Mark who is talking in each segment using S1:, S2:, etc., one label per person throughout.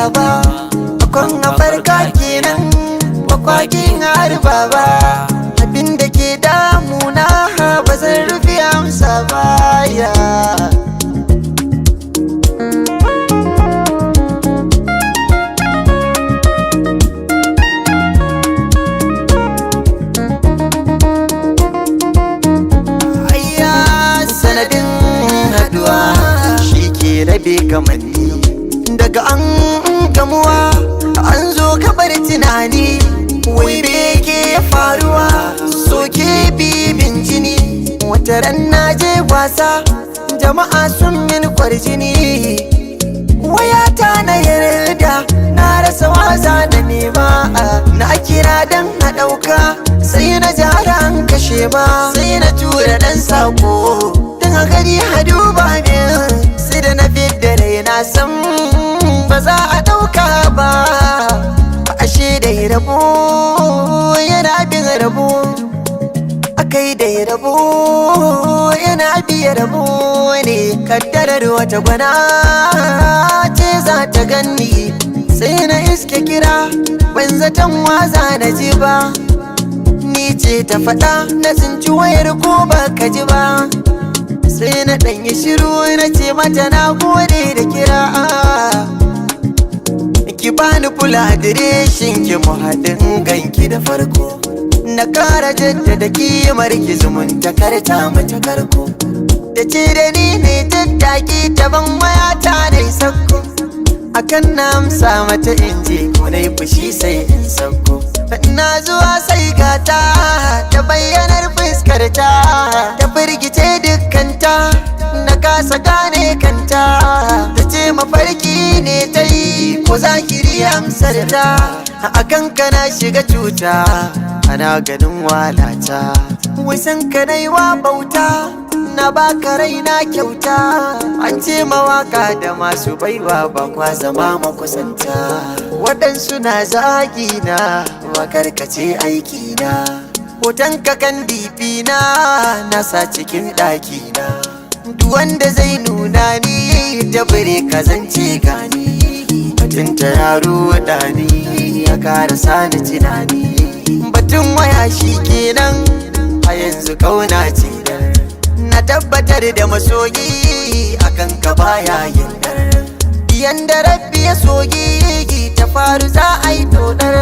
S1: barka ba, akon a farka kenan bakwakin harba ba. Abinda ke damuna ba zan rufe amsa baya. Sanadin haduwa shi ke rabe kamanni, daga an gamuwa an zo kabar tunani. Wai me ke faruwa soke bibin jini, wata ran na je wasa jama'a sun min kwarjini. Wayata na yarda na rasa wasa da nema, na kira dan a ɗauka sai na jara an kashe ba. Sai na tura dan sako a gari a duba min, sai da na fidda rai na san ba za a ɗauka ba. Ashe da rabo yana bin rabo, akai da rabo yana biya rabo ne. Kaddarar wata gwana ce za ta ganni, sai na iske kira ban zaton waza na ji ba. Ni ce ta faɗa na tsinci wayar ko ba ka ji ba. Sai na ɗanyi shiru na ce mata na gode da kira, ki bani kula adireshin ki mu haɗin ganki da farko. Na ƙara jaddada kimar ki zumunta karta mata karko, da ce da ni ne tattaki ta ban wayata na sakko. Akan na amsa mata in je ko na yi fushi sai in sauko. Na zuwa sai gata ta bayyanar fuskarta, ta firgice dukkanta na kasa gane kanta. Ta ce mafarki ne ta yi ko zahiri amsar ta, akan ka na shiga cuta ana ganin walata. Wasan ka na yi wa bauta na baka raina kyauta. An ce mawaka da masu baiwa ba kwa zama makusanta, waɗansu na zagi na makarkace aiki na. Hoton ka kan difi na nasa cikin ɗaki na, duk wanda zai nuna ni da bare ka zance gani. Batunta yaro ɗani ya kara sani tunani, batun waya shi kenan a yanzu kauna ce. Na tabbatar da masoyi akan ka baya yin dar, yanda rabbi ya soyi ta faru za a yi dodar.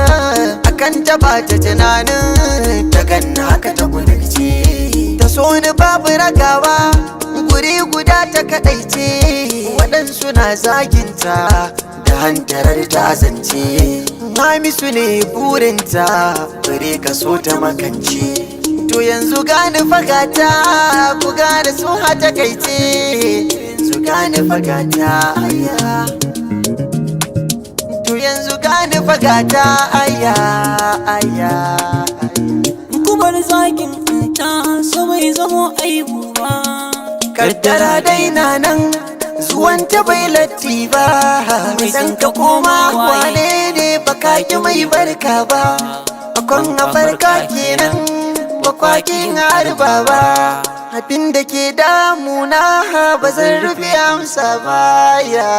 S1: Akan ta bata tunanin ta ganna haka ta gudurce, ta so ni babu ragawa guri guda ta kadaice. Waɗansu na zaginta da hantarar ta zance, Hamisu ne burinta bare ka so ta makance. To yanzu gani fagata ku gane su hata kaice, yanzu gani fagata aya. To yanzu gani fagata aya aya.
S2: Kubar zagin ta so bai zamo aibu ba.
S1: Kaddara daina nan zuwanta bai latti ba, san ka koma wane ne baka ki mai barka ba. Akon a farka kenan bakwakin harba ba. Abinda ke damuna ba zan rufe amsa baya.